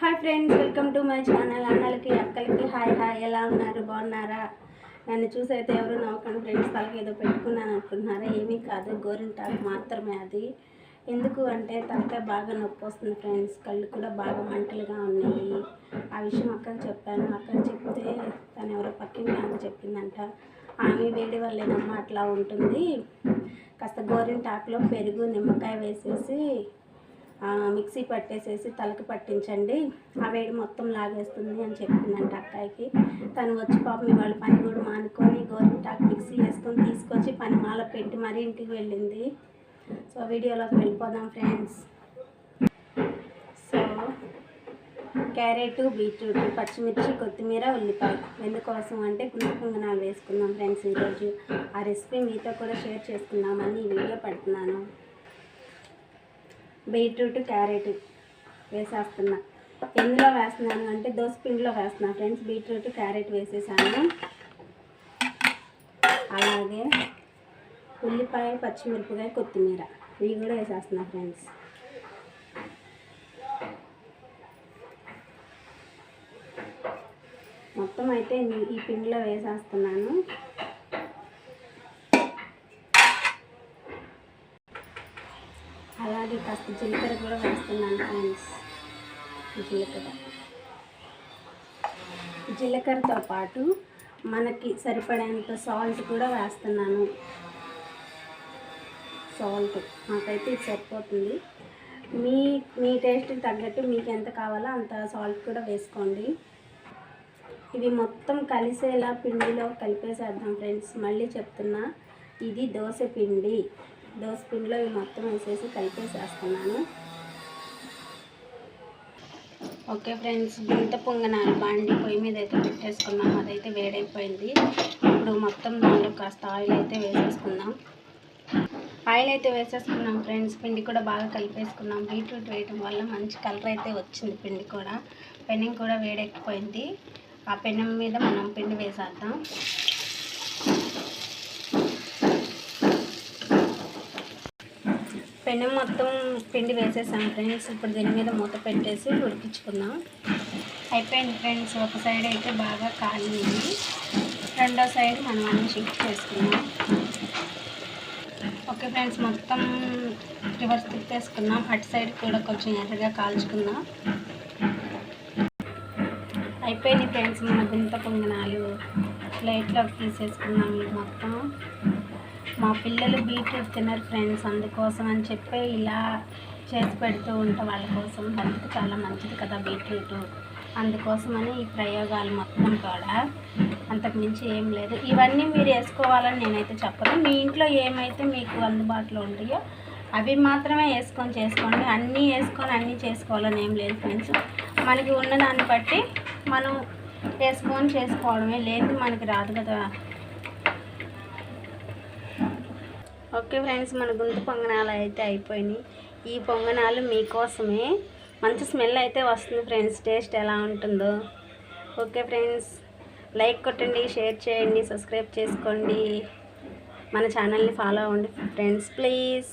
Hi friends, welcome to my channel. అన్నలకి అక్కలకి hi hi. ఎలా ఉన్నారు? బాగున్నారా? నన్ను చూసి అయితే ఎవరు నవ్వకండి ఫ్రెండ్స్. తలకి ఏదో పెట్టుకున్నాను అనుకుంటున్నారా? ఏమీ కాదు, గోరింటాకు మాత్రమే. అది ఎందుకు అంటే తలకాయ బాగా నొప్పి వస్తుంది ఫ్రెండ్స్. కళ్ళు కూడా బాగా మంటలుగా ఉన్నాయి. ఆ విషయం అక్కకి చెప్పాను. అక్కకి చెప్తే తను ఎవరో పక్కింటి ఆమె చెప్పిందంట. ఆమె వేడి వల్లేనమ్మా అట్లా ఉంటుంది, కాస్త గోరింటాకులో పెరుగు నిమ్మకాయ వేసేసి మిక్సీ పట్టేసేసి తలకి పట్టించండి, ఆ వేడి మొత్తం లాగేస్తుంది అని చెప్పిందంట అక్కాయికి. తను వచ్చి పాపం ఇవాళ పని కూడా మానుకొని గోరింటాకు మిక్సీ వేసుకొని తీసుకొచ్చి పని మాల పెట్టి మరీ ఇంటికి వెళ్ళింది. సో వీడియోలోకి వెళ్ళిపోదాం ఫ్రెండ్స్. సో క్యారెట్, బీట్రూట్, పచ్చిమిర్చి, కొత్తిమీర, ఉల్లిపాయ ఎందుకోసం అంటే పుంగనాలు వేసుకుందాం ఫ్రెండ్స్. ఈరోజు ఆ రెసిపీ మీతో కూడా షేర్ చేసుకుందామని ఈ వీడియో పెడుతున్నాను. బీట్రూట్, క్యారెట్ వేసేస్తున్నా. ఎందులో వేస్తున్నాను అంటే దోసపిండిలో వేస్తున్నాను ఫ్రెండ్స్. బీట్రూట్, క్యారెట్ వేసేసాను. అలాగే ఉల్లిపాయ, పచ్చిమిరపకాయ, కొత్తిమీర ఇవి కూడా వేసేస్తున్నా ఫ్రెండ్స్. మొత్తం అయితే ఈ పిండిలో వేసేస్తున్నాను. అలాగే కాస్త జీలకర్ర కూడా వేస్తున్నాను ఫ్రెండ్స్. జీలకర్రతో పాటు మనకి సరిపడేంత సాల్ట్ కూడా వేస్తున్నాను. సాల్ట్ నాకైతే ఇది సరిపోతుంది. మీ టేస్ట్కి తగ్గట్టు మీకు ఎంత కావాలో అంత సాల్ట్ కూడా వేసుకోండి. ఇవి మొత్తం కలిసేలా పిండిలో కలిపేసేద్దాం ఫ్రెండ్స్. మళ్ళీ చెప్తున్నా, ఇది దోసపిండిలో ఇవి మొత్తం వేసేసి కలిపేసేస్తున్నాను. ఓకే ఫ్రెండ్స్, గుంత పొంగనాలు బాండి పొయ్యి మీద అయితే పెట్టేసుకున్నాం. అదైతే వేడైపోయింది. ఇప్పుడు మొత్తం దాంట్లో కాస్త ఆయిల్ అయితే వేసేసుకుందాం. ఫ్రెండ్స్. పిండి కూడా బాగా కలిపేసుకున్నాం. బీట్రూట్ వేయడం వల్ల మంచి కలర్ అయితే వచ్చింది. పిండి కూడా పెనం కూడా వేడెక్కిపోయింది. ఆ పెనం మీద మనం పిండి వేసేద్దాం. పెనం మొత్తం పిండి వేసేసాం ఫ్రెండ్స్. ఇప్పుడు దీని మీద మూత పెట్టేసి ఉడికించుకుందాం. అయిపోయింది ఫ్రెండ్స్. ఒక సైడ్ అయితే బాగా కాలింది, రెండో సైడ్ మనం అన్నీ షిఫ్ట్ చేసుకున్నాం. ఓకే ఫ్రెండ్స్, మొత్తం రివర్స్ తిప్పేసుకున్నాం. అటు సైడ్ కూడా కొంచెం ఎర్రగా కాల్చుకుందాం. అయిపోయింది ఫ్రెండ్స్. మన గుంత పొంగనాలు ప్లేట్లోకి తీసేసుకున్నాం. ఇది మొత్తం మా పిల్లలు బీట్రూట్ తినరు ఫ్రెండ్స్, అందుకోసం అని చెప్పి ఇలా చేసి పెడుతూ ఉంటాం. వాళ్ళ కోసం హెల్త్కి చాలా మంచిది కదా బీట్రూట్. అందుకోసమని ఈ ప్రయోగాలు మొత్తం కూడా, అంతకుమించి ఏం లేదు. ఇవన్నీ మీరు వేసుకోవాలని నేనైతే చెప్పను. మీ ఇంట్లో ఏమైతే మీకు అందుబాటులో ఉంటాయో అవి మాత్రమే వేసుకొని చేసుకోండి. అన్నీ వేసుకొని అన్నీ చేసుకోవాలని ఏం లేదు ఫ్రెండ్స్. మనకి ఉన్నదాన్ని బట్టి మనం వేసుకొని చేసుకోవడమే, లేదు మనకి రాదు కదా. ఓకే ఫ్రెండ్స్, మన గుంత పొంగనాలు అయితే అయిపోయినాయి. ఈ పొంగనాలు మీకోసమే. మంచి స్మెల్ అయితే వస్తుంది ఫ్రెండ్స్. టేస్ట్ ఎలా ఉంటుందో. ఓకే ఫ్రెండ్స్, లైక్ కొట్టండి, షేర్ చేయండి, సబ్స్క్రైబ్ చేసుకోండి, మన ఛానల్ని ఫాలో అవ్వండి ఫ్రెండ్స్ ప్లీజ్.